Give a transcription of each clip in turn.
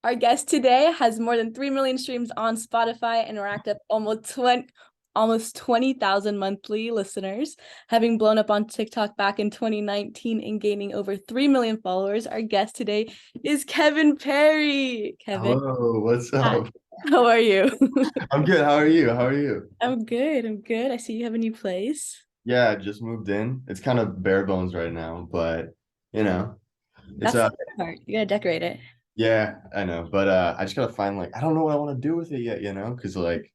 Our guest today has more than 3 million streams on Spotify and racked up almost 20,000 monthly listeners, having blown up on TikTok back in 2019 and gaining over 3 million followers. Our guest today is Kevin Perry. Kevin, Hello, what's hi. up? How are you? I'm good. How are you? How are you? I'm good. I'm good. I see you have a new place. Yeah, I just moved in. It's kind of bare bones right now, but you know, it's That's the good part. You gotta decorate it. yeah, I know. But I just gotta find like I don't know what I want to do with it yet, because like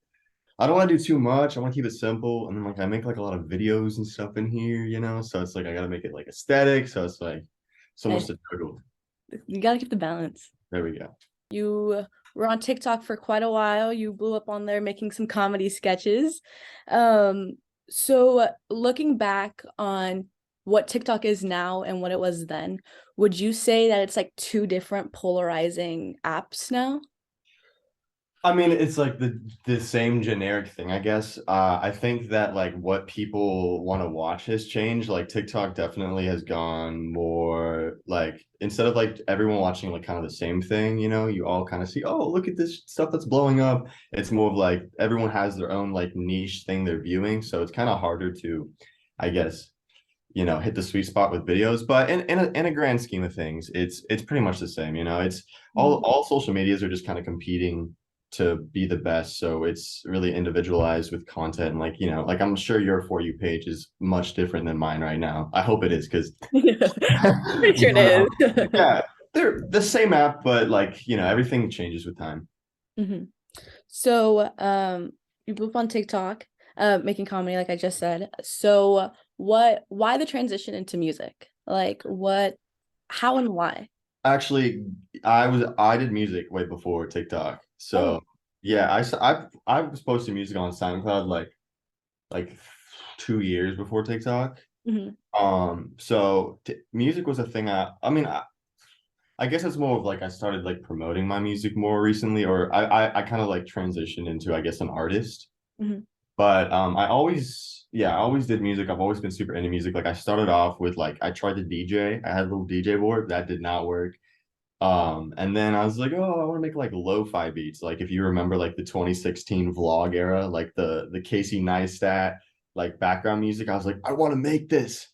I don't want to do too much. I want to keep it simple. And then like I make like a lot of videos and stuff in here. So it's like I gotta make it like aesthetic. So it's Nice. almost a juggle. You gotta keep the balance. There we go. You were on TikTok for quite a while. You blew up on there making some comedy sketches. Um, so looking back on what TikTok is now and what it was then, would you say that it's like two different polarizing apps now? I mean, it's like the same generic thing, I guess. I think that like what people want to watch has changed. Like TikTok definitely has gone more like instead of like everyone watching like kind of the same thing, you all kind of see, oh, look at this stuff that's blowing up. It's more of like everyone has their own like niche thing they're viewing, so it's kind of harder to, I guess, hit the sweet spot with videos. But in a grand scheme of things, it's pretty much the same. It's Mhm. all social medias are just kind of competing to be the best. So it's really individualized with content. And like I'm sure your For You page is much different than mine right now. I hope it is because Pretty sure it but is. yeah, they're the same app, but like, everything changes with time. Mhm. So, you blew up on TikTok, making comedy, like I just said. So, why the transition into music? Like, how and why? Actually, I did music way before TikTok. Oh. So yeah, I was posting music on SoundCloud like 2 years before TikTok. Mhm. So t music was a thing. I mean, I guess it's more of like I started like promoting my music more recently, or I kind of like transitioned into, I guess, an artist. Mhm. But I always did music. I've always been super into music. Like I started off with like I tried to DJ. I had a little DJ board that did not work. And then I was like, oh, I want to make like lo-fi beats. Like if you remember like the 2016 vlog era, like the Casey Neistat like background music, I was like, I want to make this.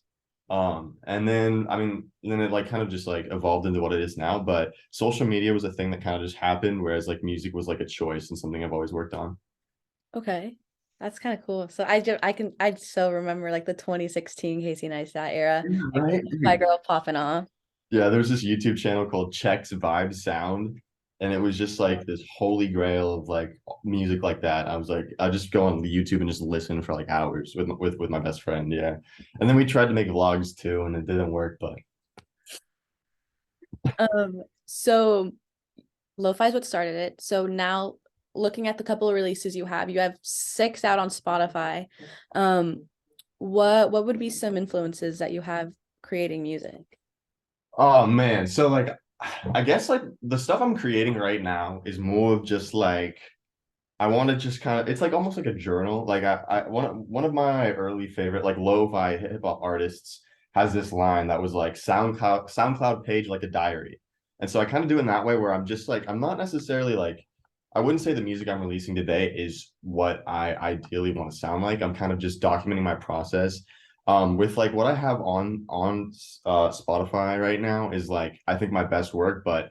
And then I mean, then it like kind of just like evolved into what it is now. But social media was a thing that kind of just happened, whereas like music was like a choice and something I've always worked on. Okay. That's kind of cool. So I so remember like the 2016 Casey Neistat era, Yeah, like right? my Dude. girl popping off. Yeah, there was this YouTube channel called Check's Vibe Sound, and it was just like this holy grail of like music like that. I was like, I just go on YouTube and just listen for like hours with my best friend. Yeah, and then we tried to make vlogs too, and it didn't work. But So Lo-fi is what started it. So now looking at the couple of releases you have six out on Spotify. Um, what would be some influences that you have creating music? oh man, so like, I guess like the stuff I'm creating right now is more of just like I want to just kind of it's like almost like a journal. Like one of my early favorite like lo-fi hip hop artists has this line that was like SoundCloud page like a diary. And so I kind of do it in that way where I'm just like I'm not necessarily like I wouldn't say the music I'm releasing today is what I ideally want to sound like. I'm kind of just documenting my process. With like what I have on Spotify right now is like I think my best work, but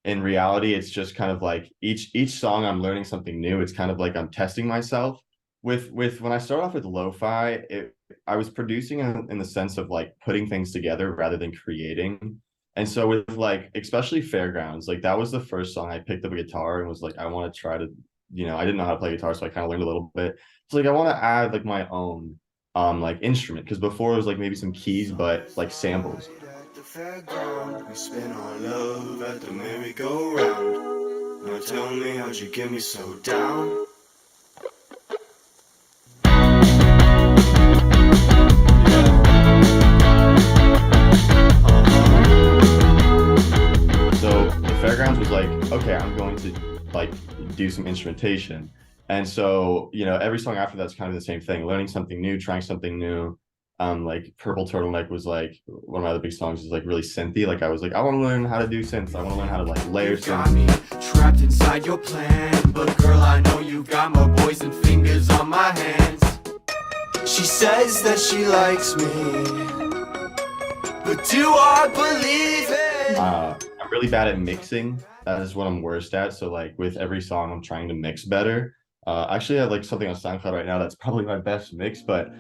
in reality it's just kind of like each song I'm learning something new. It's kind of like I'm testing myself with when I start off with lo-fi, I was producing in the sense of like putting things together rather than creating. And so with like especially Fairgrounds, like that was the first song I picked up a guitar and was like I want to try to, I didn't know how to play guitar, so I kind of learned a little bit. It's like I want to add like my own like instrument, because before it was like maybe some keys but like samples. At the fairground, we spin our love at the merry-go-round. Now tell me, how'd you get me so down? So the Fairgrounds was like, okay, I'm going to like do some instrumentation. And so, every song after that's kind of the same thing, learning something new, trying something new. Like Purple Turtleneck was like one of my other big songs is like really synthy. Like I was like, I want to learn how to do synths. I want to learn how to like layer You got synths. me trapped inside your plan, but girl, I know you got more boys and fingers on my hands. She says that she likes me, but do I believe it? I'm really bad at mixing. That is what I'm worst at. So like with every song, I'm trying to mix better. Actually, I have like something on SoundCloud right now that's probably my best mix, but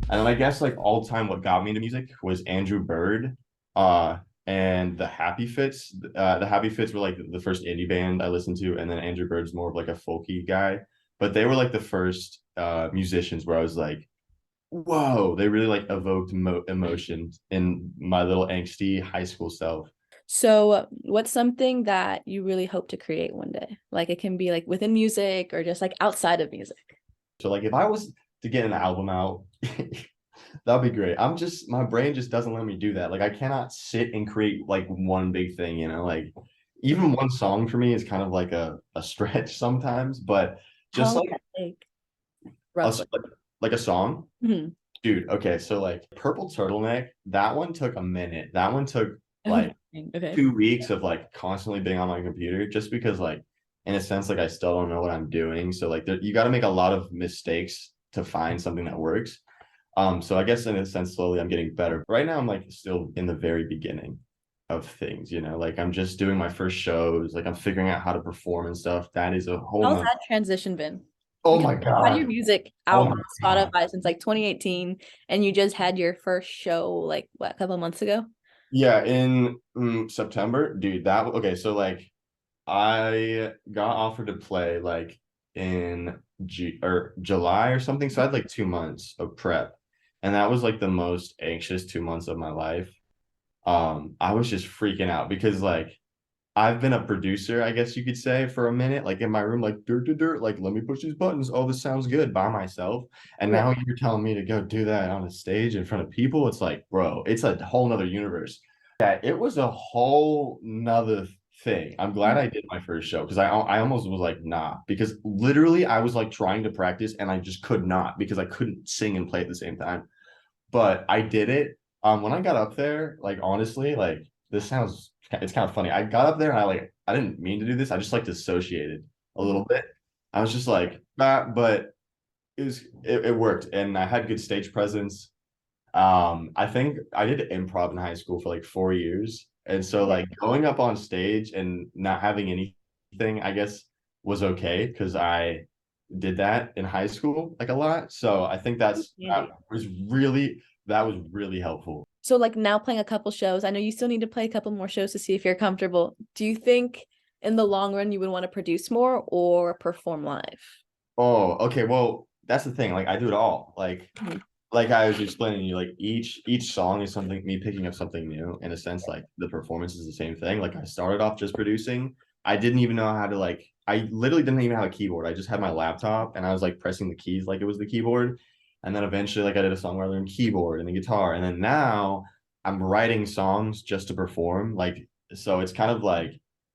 and then I guess like all time what got me into music was Andrew Bird, uh, and the Happy Fits. The Happy Fits were like the first indie band I listened to, and then Andrew Bird's more of like a folky guy. But they were like the first musicians where I was like, whoa, they really like evoked emotion in my little angsty high school self. So, what's something that you really hope to create one day? Like it can be like within music or just like outside of music. So like if I was to get an album out, that'd be great. I'm just my brain just doesn't let me do that. Like I cannot sit and create like one big thing, you know, like even one song for me is kind of like a stretch sometimes, but How just long like does that take, a, roughly? like a song. Mhm. Dude, okay, so like Purple Turtleneck, that one took a minute. That one took Oh, like okay. 2 weeks of like constantly being on my computer just because like in a sense like I still don't know what I'm doing. So like you got to make a lot of mistakes to find something that works. So I guess in a sense slowly I'm getting better. Right now I'm like still in the very beginning of things, you know, like I'm just doing my first shows, like I'm figuring out how to perform and stuff. That is a whole How's nother. that transition been? Oh Because my you've had your God. music Oh out on my God. Spotify since like 2018, and you just had your first show like what, a couple months ago? Yeah, in September, dude, that okay, so like I got offered to play like in July or something. So I had like 2 months of prep. And that was like the most anxious 2 months of my life. I was just freaking out because like I've been a producer, I guess you could say, for a minute, like in my room, like dirt to dirt, like let me push these buttons. Oh, this sounds good by myself. And Right. now you're telling me to go do that on a stage in front of people. It's like, bro, it's a whole nother universe. Yeah, it was a whole nother thing. I'm glad I did my first show because I almost was like, nah, because literally I was like trying to practice and I just could not because I couldn't sing and play at the same time. But I did it. When I got up there, like honestly, like this sounds it's kind of funny. I got up there and I didn't mean to do this. I just like dissociated a little bit. I was just like, ah, but it worked and I had good stage presence. I think I did improv in high school for like 4 years. And so like going up on stage and not having anything, I guess, was okay because I did that in high school like a lot. So I think Handy. that was really helpful. So like now playing a couple shows, I know you still need to play a couple more shows to see if you're comfortable. Do you think in the long run you would want to produce more or perform live? Oh, okay. Well, that's the thing. Like I do it all. Mhm. Like I was explaining to you, like each song is something me picking up something new in a sense, like the performance is the same thing. Like I started off just producing. I didn't even know how to like I literally didn't even have a keyboard. I just had my laptop and I was like pressing the keys like it was the keyboard. And then eventually like I did a song where I learned keyboard and the guitar. And then now I'm writing songs just to perform. Like so it's kind of like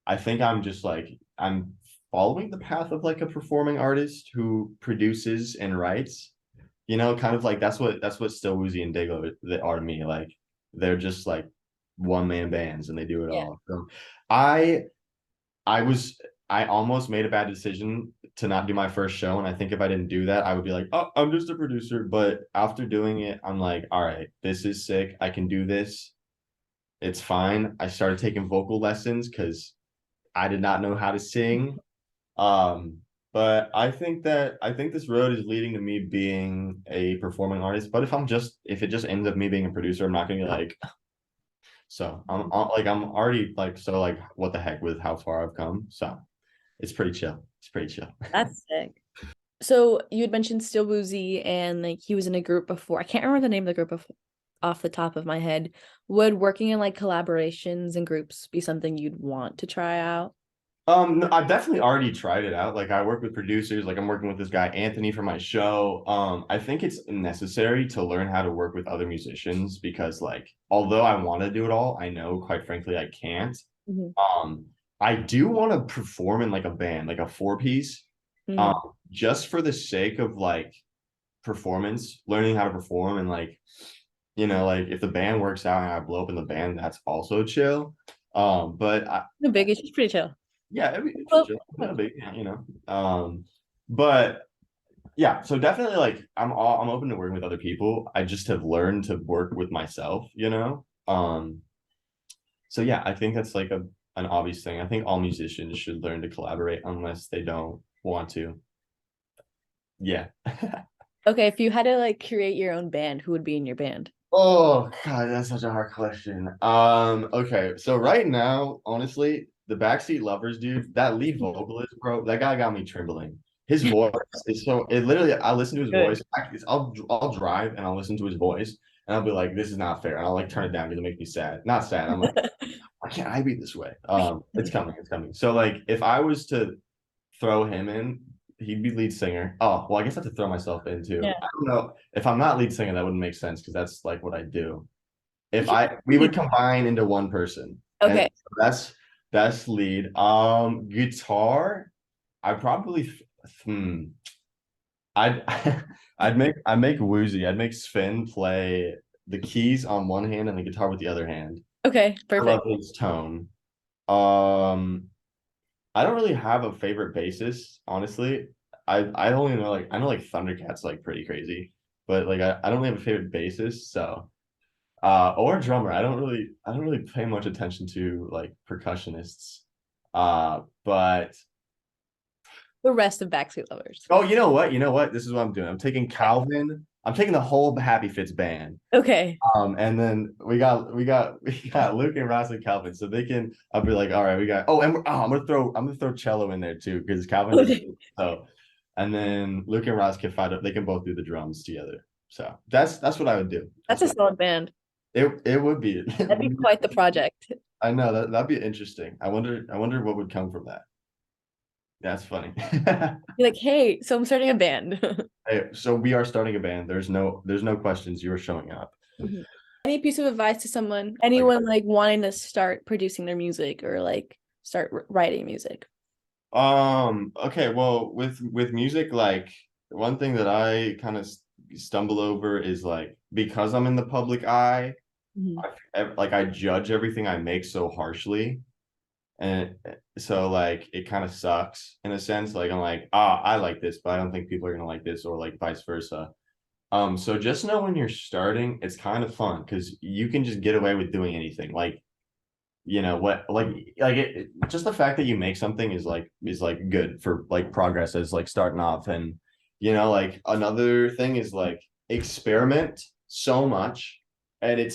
I think I'm just like I'm following the path of like a performing artist who produces and writes, you know, kind of like that's what Still Woozy and Dago they are to me. Like they're just like one man bands and they do it Yeah. all. So I I was I almost made a bad decision to not do my first show. And I think if I didn't do that, I would be like, oh, I'm just a producer. But after doing it, I'm like, all right, this is sick. I can do this. It's fine. I started taking vocal lessons because I did not know how to sing. Um, but I think this road is leading to me being a performing artist. But if it just ends up me being a producer, I'm not gonna be like so I'm already like so like what the heck with how far I've come. So it's pretty chill. It's pretty chill. That's sick. So you had mentioned Still Woozy and like he was in a group before. I can't remember the name of the group off the top of my head. Would working in like collaborations and groups be something you'd want to try out? No, I've definitely already tried it out. Like I work with producers, like I'm working with this guy Anthony for my show. I think it's necessary to learn how to work with other musicians because like although I want to do it all, I know quite frankly I can't. Mhm. I do want to perform in like a band, like a four-piece, Mhm. just for the sake of like performance, learning how to perform, and like, like if the band works out and I blow up in the band, that's also chill. But The biggest is pretty chill. yeah, it's Well, chill, not big, but yeah, so definitely like I'm open to working with other people. I just have learned to work with myself. So yeah, I think that's like an obvious thing. I think all musicians should learn to collaborate unless they don't want to. Yeah. okay, if you had to like create your own band, who would be in your band? Oh God, that's such a hard question. Okay, so right now, honestly, the Backseat Lovers dude, that lead vocalist, bro, that guy got me trembling. His voice is so it literally I listen to his Good. voice. I'll drive and I'll listen to his voice and I'll be like, this is not fair. And I'll like turn it down because it makes me sad. Not sad. I'm like, why can't I be this way? It's coming, it's coming. So like if I was to throw him in, he'd be lead singer. Oh, well, I guess I have to throw myself in too. Yeah. I don't know. If I'm not lead singer, that wouldn't make sense because that's like what I do. You If can we would lead. combine into one person. And Okay. that's lead. Guitar, I probably I'd I'd make Woozy. I'd make Sven play the keys on one hand and the guitar with the other hand. Okay, I love perfect. his tone. Um, I don't really have a favorite bassist, honestly. I only know like I know like Thundercat's like pretty crazy, but like I don't really have a favorite bassist, so or drummer. I don't really pay much attention to like percussionists. But The rest of Backstreet Lovers. oh, you know what? You know what? This is what I'm doing. I'm taking Calvin. I'm taking the whole Happy Fits band. Okay. And then we got Luke and Ross and Calvin, so they can. I'll be like, all right, we got. Oh, and I'm gonna throw cello in there too because Calvin does Okay. so. And then Luke and Ross can find up. They can both do the drums together. So that's what I would do. That's That's a what solid band. it would be. That'd be quite the project. I know that'd be interesting. I wonder what would come from that. That's funny. Be like, hey, so I'm starting a band. Hey, so we are starting a band. There's no questions. You are showing up. Mhm. Any piece of advice to someone, Like, anyone like wanting to start producing their music or like start writing music? okay, well, with music, like one thing that I kind of stumble over is like because I'm in the public eye, Mhm. like I judge everything I make so harshly, and so like it kind of sucks in a sense. Like I'm like, I like this, but I don't think people are gonna like this, or like vice versa. So just know when you're starting, it's kind of fun because you can just get away with doing anything. Like what like just the fact that you make something is like good for like progress as like starting off. And like another thing is like experiment so much, and it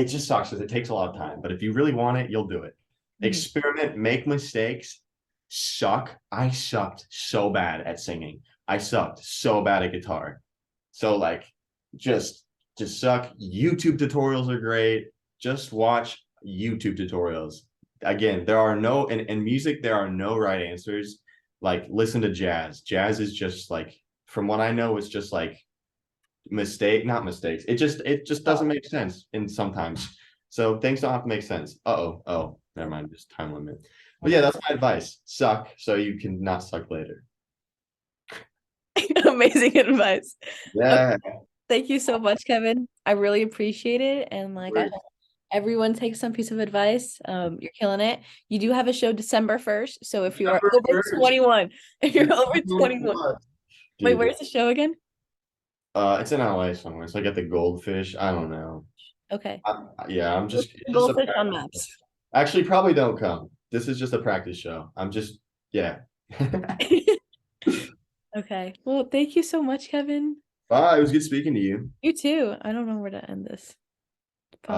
just sucks because it takes a lot of time, but if you really want it, you'll do it. Mhm. Experiment, make mistakes, suck. I sucked so bad at singing. I sucked so bad at guitar. So like just just suck. YouTube tutorials are great. Just watch YouTube tutorials. Again, there are no in music, there are no right answers. Like listen to jazz. Jazz is just like, from what I know, it's just like not mistakes. It just doesn't make sense in sometimes. So things don't have to make sense. Oh, never mind, just time limit. But yeah, that's my advice. Suck so you can not suck later. Amazing advice. Okay, Yeah. thank you so much, Kevin. I really appreciate it. And like I hope everyone takes some piece of advice. You're killing it. You do have a show December 1st. So if you are December over 1st. 21, if you're over December 21. 1st. Wait, Dude, where's the show again? it's in LA somewhere. It's like at the Goldfish. I don't know. Okay. Yeah, it's just a Goldfish on practice. maps. Actually, probably don't come. This is just a practice show. Yeah. Okay. Well, thank you so much, Kevin. Bye. It was good speaking to you. You too. I don't know where to end this.